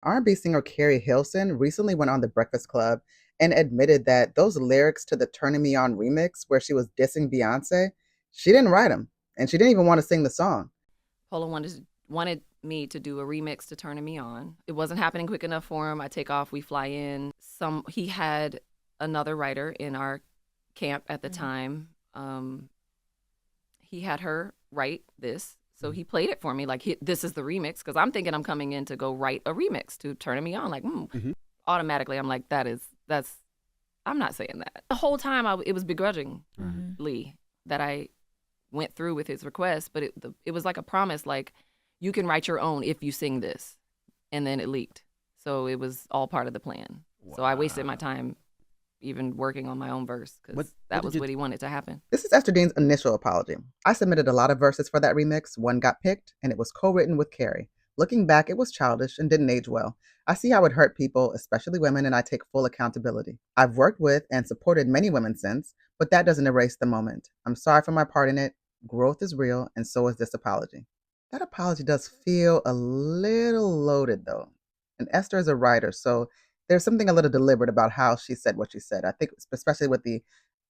R&B singer Keri Hilson recently went on The Breakfast Club and admitted that those lyrics to the Turning Me On remix, where she was dissing Beyonce, she didn't write them, and she didn't even want to sing the song. Polo wanted me to do a remix to Turning Me On. It wasn't happening quick enough for him. I take off, we fly in. He had another writer in our camp at the time. He had her write this. So he played it for me like this is the remix because I'm thinking I'm coming in to go write a remix to Turning Me On. Like, Mhm. automatically I'm like, that's I'm not saying that. The whole time it was begrudgingly that I went through with his request, but it was like a promise, like you can write your own if you sing this, and then it leaked. So it was all part of the plan. So I wasted my time even working on my own verse What because what that did was you what he wanted to happen. This is Ester Dean's initial apology. I submitted a lot of verses for that remix. One got picked, and it was co-written with Keri. Looking back, it was childish and didn't age well. I see how it hurt people, especially women, and I take full accountability. I've worked with and supported many women since, but that doesn't erase the moment. I'm sorry for my part in it. Growth is real, and so is this apology. That apology does feel a little loaded, though. And Esther is a writer, so there's something a little deliberate about how she said what she said. I think, especially with the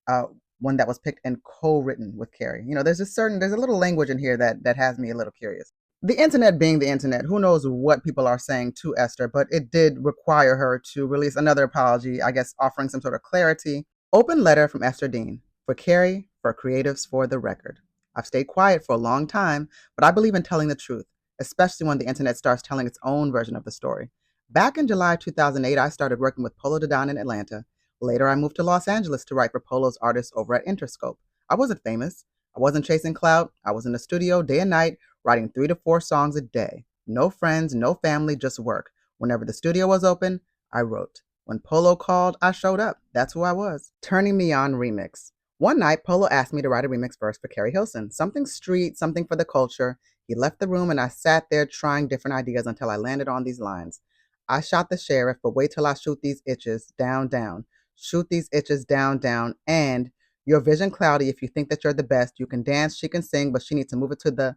uh, one that was picked and co-written with Keri. There's a little language in here that has me a little curious. The internet being the internet, who knows what people are saying to Esther, but it did require her to release another apology, I guess offering some sort of clarity. Open letter from Esther Dean for Keri, for creatives, for the record. I've stayed quiet for a long time, but I believe in telling the truth, especially when the internet starts telling its own version of the story. Back in July 2008, I started working with Polo Don in Atlanta. Later, I moved to Los Angeles to write for Polo's artists over at Interscope. I wasn't famous. I wasn't chasing clout. I was in the studio day and night, writing 3 to 4 songs a day. No friends, no family, just work. Whenever the studio was open, I wrote. When Polo called, I showed up. That's who I was. Turning Me On remix. One night, Polo asked me to write a remix verse for Keri Hilson. Something street, something for the culture. He left the room and I sat there trying different ideas until I landed on these lines. I shot the sheriff, but wait till I shoot these itches down, down. Shoot these itches down, down. And your vision cloudy if you think that you're the best. You can dance, she can sing, but she needs to move it to the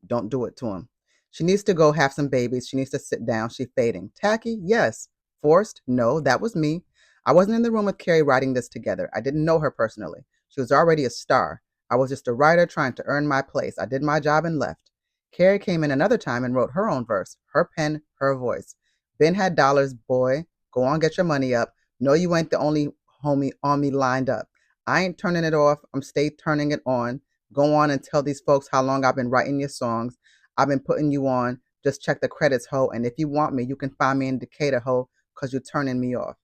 don't do it to him. She needs to go have some babies. She needs to sit down. She's fading. Tacky? Yes. Forced? No, that was me. I wasn't in the room with Keri writing this together. I didn't know her personally. She was already a star. I was just a writer trying to earn my place. I did my job and left. Keri came in another time and wrote her own verse, her pen, her voice. Ben had dollars, boy. Go on, get your money up. No, you ain't the only homie on me lined up. I ain't turning it off. I'm stay turning it on. Go on and tell these folks how long I've been writing your songs. I've been putting you on. Just check the credits, ho. And if you want me, you can find me in Decatur, ho, because you're turning me off.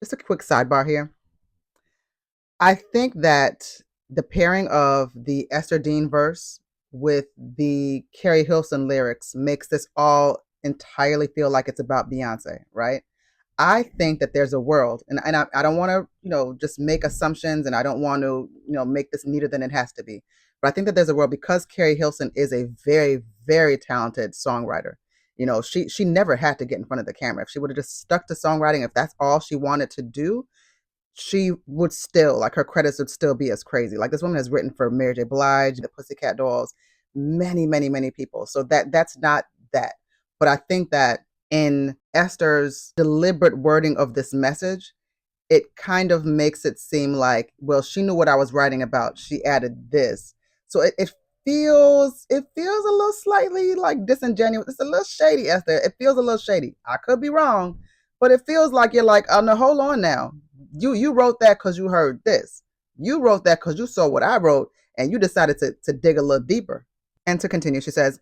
Just a quick sidebar here. I think that the pairing of the Esther Dean verse with the Keri Hilson lyrics makes this all entirely feel like it's about Beyonce, right? I think that there's a world, and I don't want to, just make assumptions, and I don't want to, make this neater than it has to be. But I think that there's a world because Keri Hilson is a very, very talented songwriter. She never had to get in front of the camera. If she would have just stuck to songwriting, if that's all she wanted to do, she would still like her credits would still be as crazy. Like this woman has written for Mary J. Blige, the Pussycat Dolls, many, many, many people. So that's not that. But I think that in Esther's deliberate wording of this message, it kind of makes it seem like, well, she knew what I was writing about. She added this. So it feels a little slightly like disingenuous. It's a little shady, Esther. It feels a little shady. I could be wrong, but it feels like you're like, oh no, hold on now. You wrote that because you heard this. You wrote that because you saw what I wrote and you decided to dig a little deeper. And to continue, she says,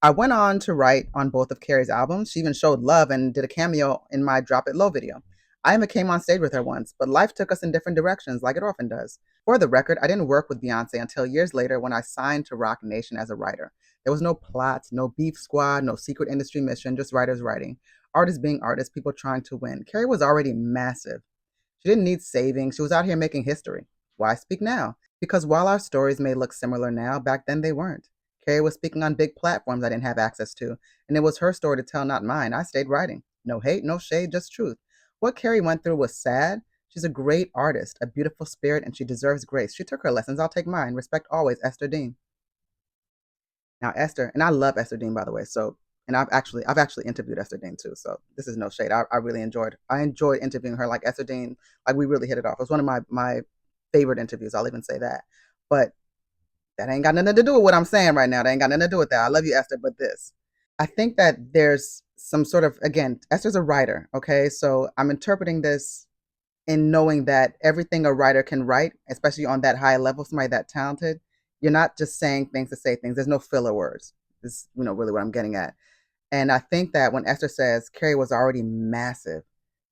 I went on to write on both of Keri's albums. She even showed love and did a cameo in my Drop It Low video. I even came on stage with her once, but life took us in different directions like it often does. For the record, I didn't work with Beyonce until years later when I signed to Roc Nation as a writer. There was no plot, no beef squad, no secret industry mission, just writers writing. Artists being artists, people trying to win. Keri was already massive. She didn't need saving. She was out here making history. Why speak now? Because while our stories may look similar now, back then they weren't. Keri was speaking on big platforms I didn't have access to, and it was her story to tell, not mine. I stayed writing. No hate, no shade, just truth. What Keri went through was sad. She's a great artist, a beautiful spirit, and she deserves grace. She took her lessons. I'll take mine. Respect always, Ester Dean. Now, Esther, and I love Ester Dean, by the way, so And I've actually interviewed Ester Dean too, so this is no shade. I really enjoyed interviewing her. Like Ester Dean, like we really hit it off. It was one of my favorite interviews. I'll even say that. But that ain't got nothing to do with what I'm saying right now. That ain't got nothing to do with that. I love you, Esther, but this. I think that there's some sort of, again, Esther's a writer, okay? So I'm interpreting this in knowing that everything a writer can write, especially on that high level, somebody that talented, you're not just saying things to say things. There's no filler words. This is, really what I'm getting at. And I think that when Esther says Keri was already massive,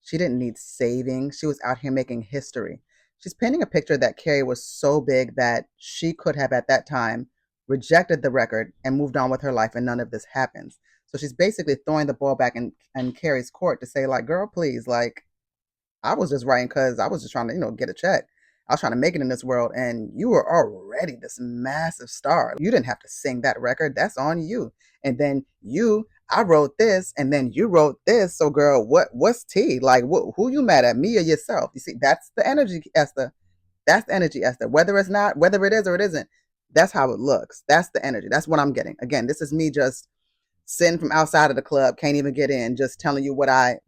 she didn't need saving. She was out here making history. She's painting a picture that Keri was so big that she could have at that time rejected the record and moved on with her life, and none of this happens. So she's basically throwing the ball back in Keri's court to say, like, girl, please, like, I was just writing because I was just trying to, get a check. I was trying to make it in this world, and you were already this massive star. You didn't have to sing that record. That's on you. And then I wrote this, and then you wrote this. So, girl, what's tea? Like, who you mad at, me or yourself? You see, that's the energy, Esther. That's the energy, Esther. Whether it is or it isn't, that's how it looks. That's the energy. That's what I'm getting. Again, this is me just sitting from outside of the club, can't even get in, just telling you how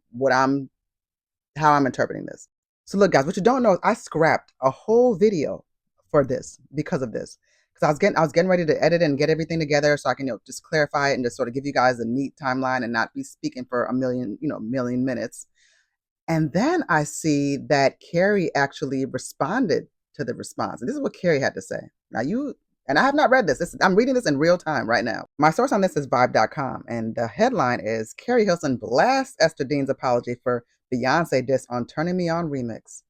I'm interpreting this. So look, guys, what you don't know is I scrapped a whole video for this because of this. Because I was getting ready to edit and get everything together so I can, just clarify it and just sort of give you guys a neat timeline and not be speaking for a million minutes. And then I see that Keri actually responded to the response. And this is what Keri had to say. Now and I have not read this. I'm reading this in real time right now. My source on this is vibe.com. And the headline is Keri Hilson blasts Ester Dean's apology for Beyonce diss on Turning Me On remix.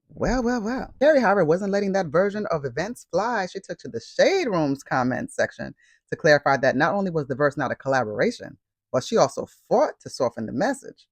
Well, well, well. Keri, however, wasn't letting that version of events fly. She took to the Shade Room's comments section to clarify that not only was the verse not a collaboration, but she also fought to soften the message.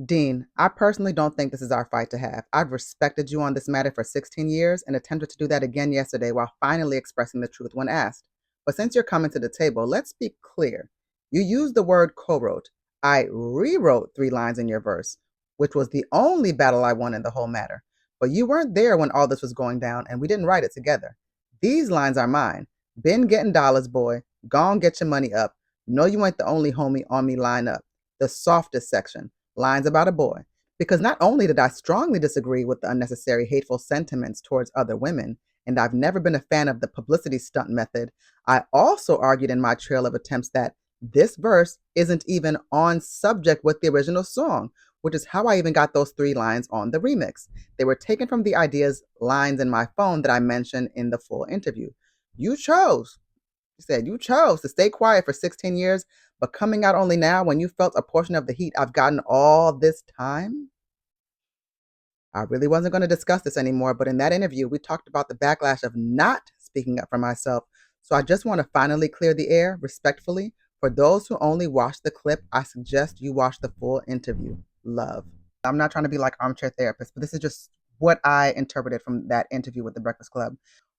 Dean, I personally don't think this is our fight to have. I've respected you on this matter for 16 years and attempted to do that again yesterday while finally expressing the truth when asked. But since you're coming to the table, let's be clear. You used the word co-wrote. I rewrote 3 lines in your verse, which was the only battle I won in the whole matter. But you weren't there when all this was going down, and we didn't write it together. These lines are mine. Been getting dollars, boy. Gone get your money up. No, you ain't the only homie on me line up. The softest section. Lines about a boy. Because not only did I strongly disagree with the unnecessary hateful sentiments towards other women, and I've never been a fan of the publicity stunt method, I also argued in my trail of attempts that this verse isn't even on subject with the original song, which is how I even got those 3 lines on the remix. They were taken from the lines in my phone that I mentioned in the full interview. You chose to stay quiet for 16 years, but coming out only now when you felt a portion of the heat I've gotten all this time? I really wasn't going to discuss this anymore, but in that interview, we talked about the backlash of not speaking up for myself. So I just want to finally clear the air, respectfully. For those who only watched the clip, I suggest you watch the full interview. Love. I'm not trying to be like armchair therapist, but this is just what I interpreted from that interview with the Breakfast Club.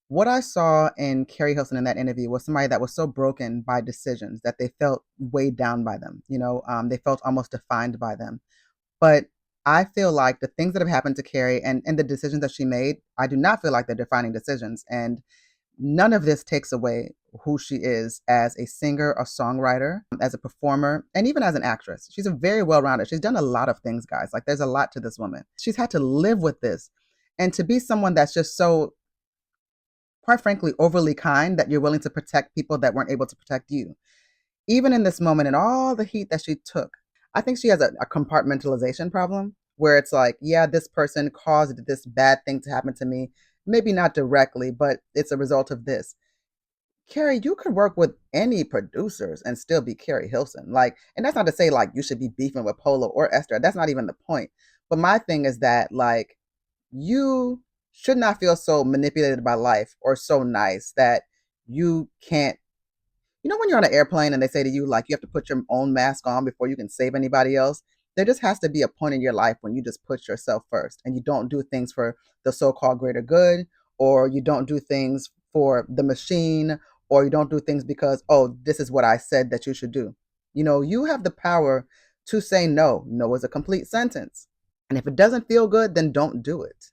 What I saw in Keri Hilson in that interview was somebody that was so broken by decisions that they felt weighed down by them. They felt almost defined by them. But I feel like the things that have happened to Keri and the decisions that she made, I do not feel like they're defining decisions. And none of this takes away who she is as a singer, a songwriter, as a performer, and even as an actress. She's a very well-rounded. She's done a lot of things, guys. Like, there's a lot to this woman. She's had to live with this. And to be someone that's just so, quite frankly, overly kind that you're willing to protect people that weren't able to protect you. Even in this moment and all the heat that she took, I think she has a compartmentalization problem where it's like, yeah, this person caused this bad thing to happen to me. Maybe not directly, but it's a result of this. Keri, you could work with any producers and still be Keri Hilson. Like, and that's not to say like you should be beefing with Polo or Esther. That's not even the point. But my thing is that like you should not feel so manipulated by life or so nice that you can't. When you're on an airplane and they say to you, like, you have to put your own mask on before you can save anybody else, there just has to be a point in your life when you just put yourself first and you don't do things for the so-called greater good, or you don't do things for the machine, or you don't do things because, oh, this is what I said that you should do. You have the power to say no. No is a complete sentence. And if it doesn't feel good, then don't do it.